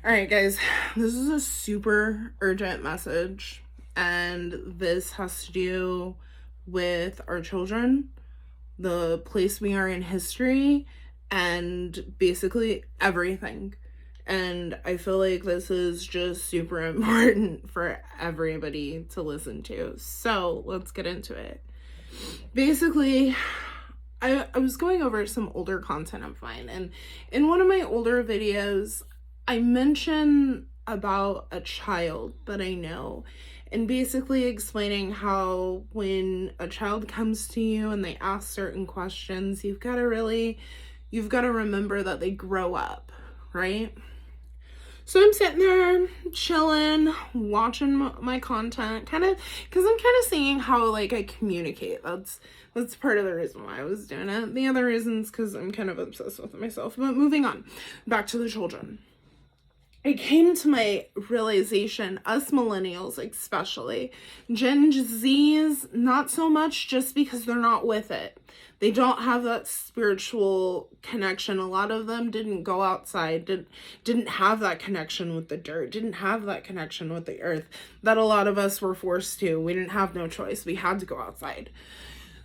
All right, guys, this is a super urgent message, and this has to do with our children, the place we are in history, and basically everything. And I feel like this is just super important for everybody to listen to. So let's get into it. Basically, I was going over some older content of mine, and in one of my older videos, I mention about a child that I know, and basically explaining how when a child comes to you and they ask certain questions, you've got to remember that they grow up, right? So I'm sitting there chilling, watching my content, kind of, because I'm kind of seeing how like I communicate. That's part of the reason why I was doing it. The other reasons because I'm kind of obsessed with myself. But moving on, back to the children. I came to my realization, us millennials especially, Gen Z's not so much, just because they're not with it. They don't have that spiritual connection. A lot of them didn't go outside, didn't have that connection with the dirt, didn't have that connection with the earth that a lot of us were forced to. We didn't have no choice. We had to go outside.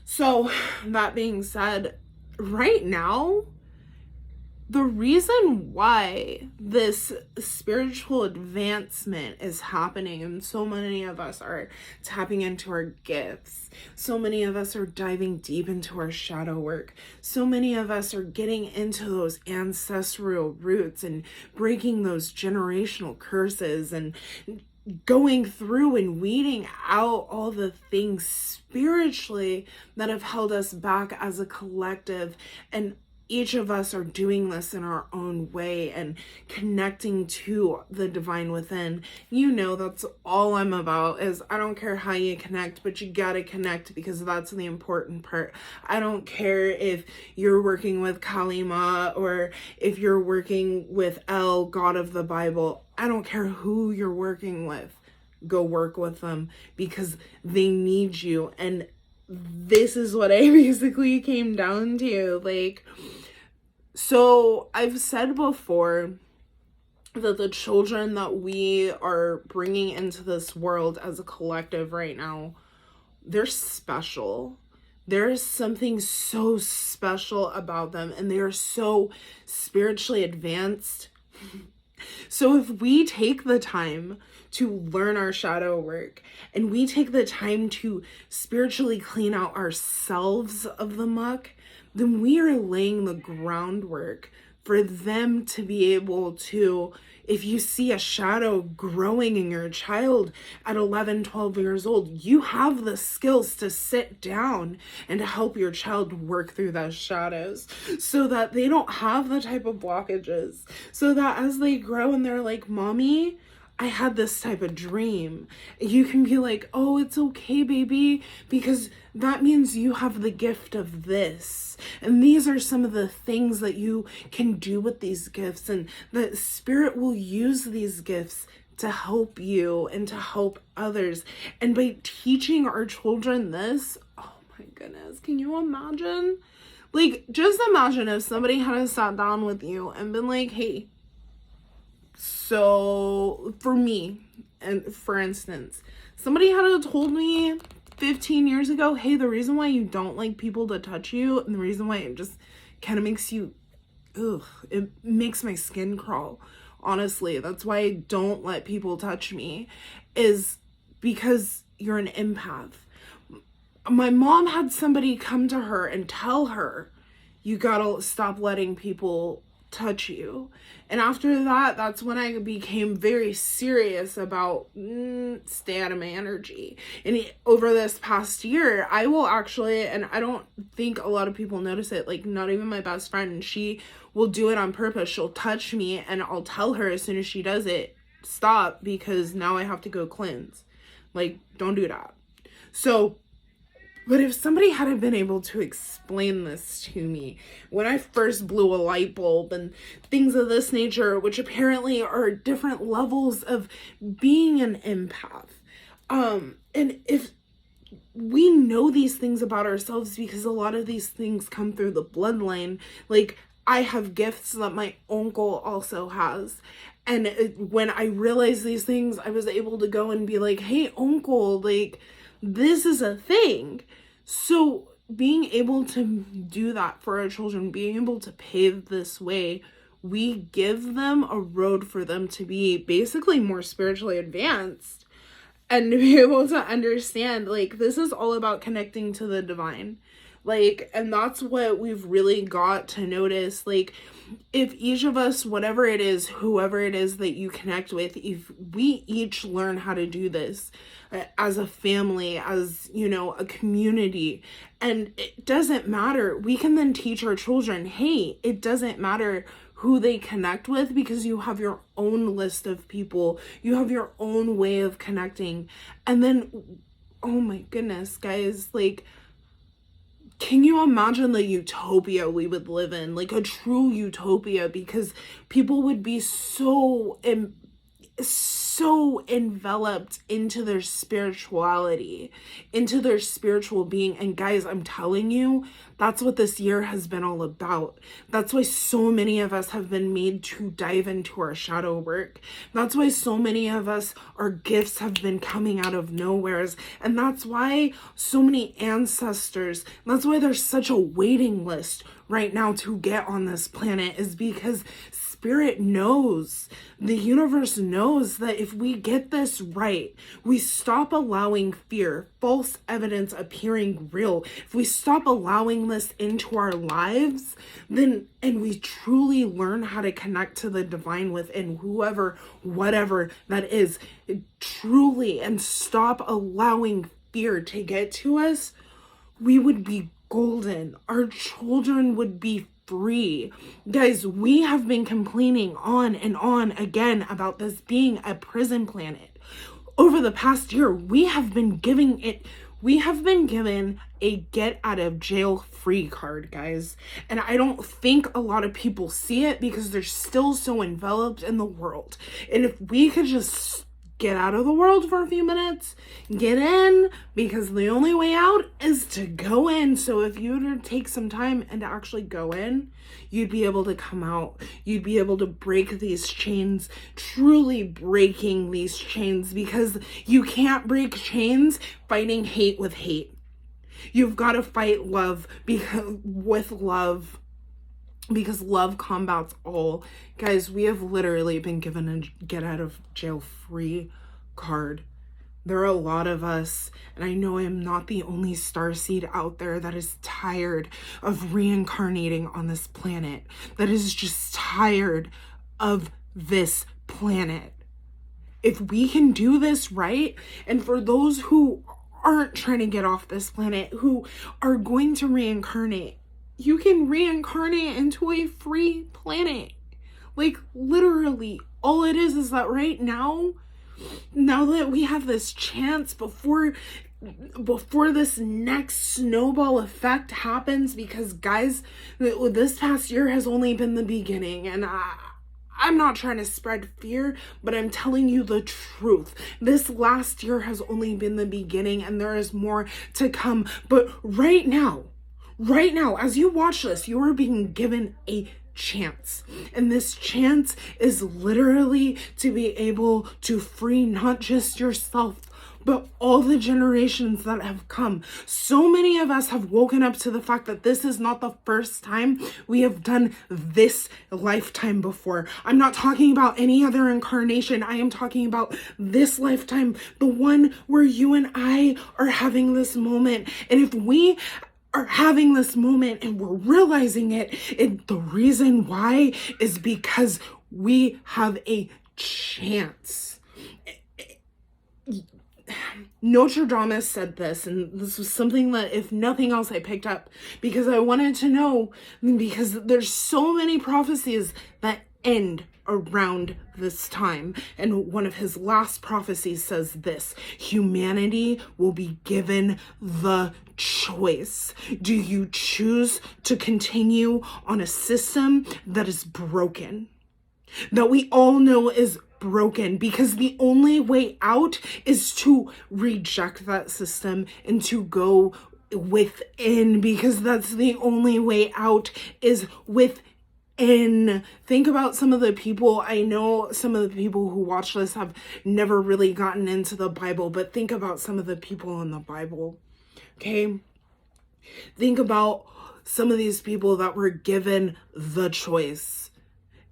So that being said, right now, the reason why this spiritual advancement is happening and so many of us are tapping into our gifts, so many of us are diving deep into our shadow work, so many of us are getting into those ancestral roots and breaking those generational curses and going through and weeding out all the things spiritually that have held us back as a collective, and each of us are doing this in our own way and connecting to the divine within. You know, that's all I'm about. Is I don't care how you connect, but you gotta connect, because that's the important part. I don't care if you're working with Kalima or if you're working with El, God of the Bible. I don't care who you're working with. Go work with them, because they need you. And this is what I basically came down to. So I've said before that the children that we are bringing into this world as a collective right now, they're special. There's something so special about them, and they are so spiritually advanced. So if we take the time to learn our shadow work, and we take the time to spiritually clean out ourselves of the muck, then we are laying the groundwork for them to be able to, if you see a shadow growing in your child at 11, 12 years old, you have the skills to sit down and to help your child work through those shadows so that they don't have the type of blockages. So that as they grow and they're like, Mommy, I had this type of dream, you can be like, oh, it's okay, baby, because that means you have the gift of this. And these are some of the things that you can do with these gifts. And the spirit will use these gifts to help you and to help others. And by teaching our children this, oh my goodness, can you imagine? Just imagine if somebody had sat down with you and been like, hey, so for me, and for instance, somebody had told me 15 years ago, hey, the reason why you don't like people to touch you, and the reason why it just kind of makes you, it makes my skin crawl. Honestly, that's why I don't let people touch me, is because you're an empath. My mom had somebody come to her and tell her, you gotta stop letting people touch you. And after that, that's when I became very serious about stay out of my energy. And over this past year, I will actually, and I don't think a lot of people notice it, not even my best friend, she will do it on purpose. She'll touch me and I'll tell her as soon as she does it, stop, because now I have to go cleanse. Don't do that. But if somebody hadn't been able to explain this to me when I first blew a light bulb and things of this nature, which apparently are different levels of being an empath, and if we know these things about ourselves, because a lot of these things come through the bloodline, I have gifts that my uncle also has, And when I realized these things, I was able to go and be like, hey, uncle, like, this is a thing. So being able to do that for our children, being able to pave this way, we give them a road for them to be basically more spiritually advanced and to be able to understand, like, this is all about connecting to the divine. Like, and that's what we've really got to notice. Like, if each of us, whatever it is, whoever it is that you connect with, if we each learn how to do this as a family, as, you know, a community, and it doesn't matter, we can then teach our children, hey, it doesn't matter who they connect with, because you have your own list of people, you have your own way of connecting. And then, oh my goodness, guys, like, can you imagine the utopia we would live in? Like a true utopia, because people would be so enveloped into their spirituality, into their spiritual being. And guys, I'm telling you, that's what this year has been all about. That's why so many of us have been made to dive into our shadow work. That's why so many of us, our gifts have been coming out of nowheres. And that's why so many ancestors, that's why there's such a waiting list right now to get on this planet, is because Spirit knows, the universe knows that if we get this right, we stop allowing fear, false evidence appearing real, if we stop allowing this into our lives, then, and we truly learn how to connect to the divine within, whoever, whatever that is, truly, and stop allowing fear to get to us, we would be golden. Our children would be free. Guys, we have been complaining on and on again about this being a prison planet. Over the past year, we have been given a get out of jail free card, guys. And I don't think a lot of people see it because they're still so enveloped in the world. And if we could just get out of the world for a few minutes, get in, because the only way out is to go in. So if you were to take some time and to actually go in, you'd be able to come out. You'd be able to break these chains, truly breaking these chains, because you can't break chains fighting hate with hate. You've got to fight love with love, because love combats all. Guys, we have literally been given a get out of jail free card. There are a lot of us, and I know I'm not the only starseed out there that is tired of reincarnating on this planet, that is just tired of this planet. If we can do this right, and for those who aren't trying to get off this planet, who are going to reincarnate, you can reincarnate into a free planet. Like, literally, all it is that right now that we have this chance before this next snowball effect happens, because guys, this past year has only been the beginning, and I'm not trying to spread fear, but I'm telling you the truth. This last year has only been the beginning, and there is more to come. But right now, as you watch this, you are being given a chance. And this chance is literally to be able to free not just yourself, but all the generations that have come. So many of us have woken up to the fact that this is not the first time we have done this lifetime before. I'm not talking about any other incarnation. I am talking about this lifetime, the one where you and I are having this moment. And if we are having this moment and we're realizing it, the reason why is because we have a chance. Notre Dame said this, and this was something that, if nothing else, I picked up because I wanted to know, because there's so many prophecies that end around this time. And one of his last prophecies says this: humanity will be given the choice. Do you choose to continue on a system that is broken, that we all know is broken, because the only way out is to reject that system and to go within, because that's the only way out is within. And think about some of the people, I know some of the people who watch this have never really gotten into the Bible, but think about some of the people in the Bible, okay? Think about some of these people that were given the choice.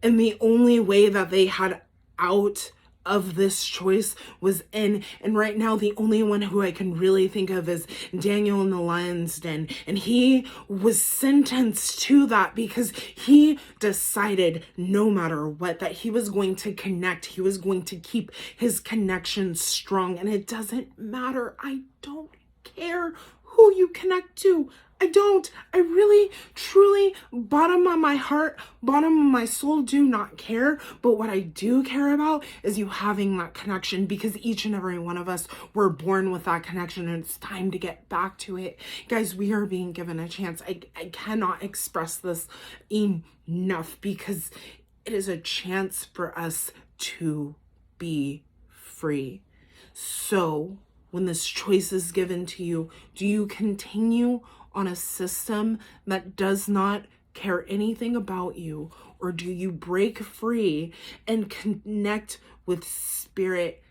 And the only way that they had out of this choice was in, and right now the only one who I can really think of is Daniel in the lion's den. And he was sentenced to that because he decided no matter what that he was going to connect. He was going to keep his connection strong. And it doesn't matter. I don't care who you connect to. I don't. I really, truly, bottom of my heart, bottom of my soul, do not care. But what I do care about is you having that connection, because each and every one of us were born with that connection, and it's time to get back to it. Guys, we are being given a chance. I cannot express this enough, because it is a chance for us to be free. So when this choice is given to you, do you continue on a system that does not care anything about you, or do you break free and connect with spirit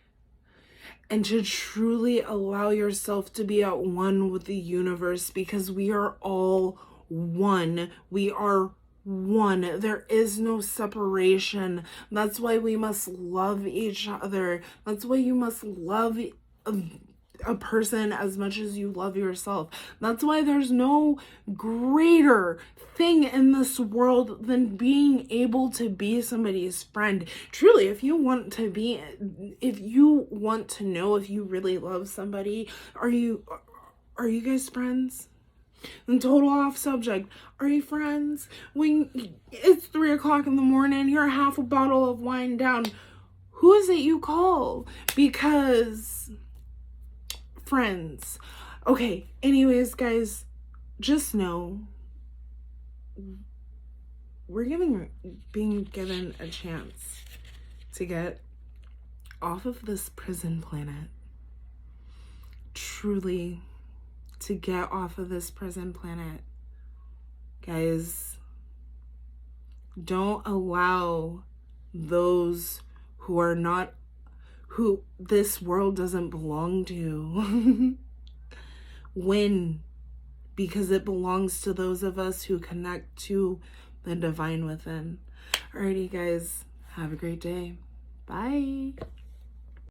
and to truly allow yourself to be at one with the universe? Because we are all one. We are one. There is no separation. That's why we must love each other. That's why you must love a person as much as you love yourself. That's why there's no greater thing in this world than being able to be somebody's friend. Truly, if you want to know if you really love somebody, are you guys friends? And total off subject, are you friends? When it's 3 o'clock in the morning, you're half a bottle of wine down, who is it you call? Because friends. Okay, anyways, guys, just know we're being given a chance to get off of this prison planet. Truly, to get off of this prison planet. Guys, don't allow those who this world doesn't belong to win, because it belongs to those of us who connect to the divine within. Alrighty, guys, have a great day. Bye.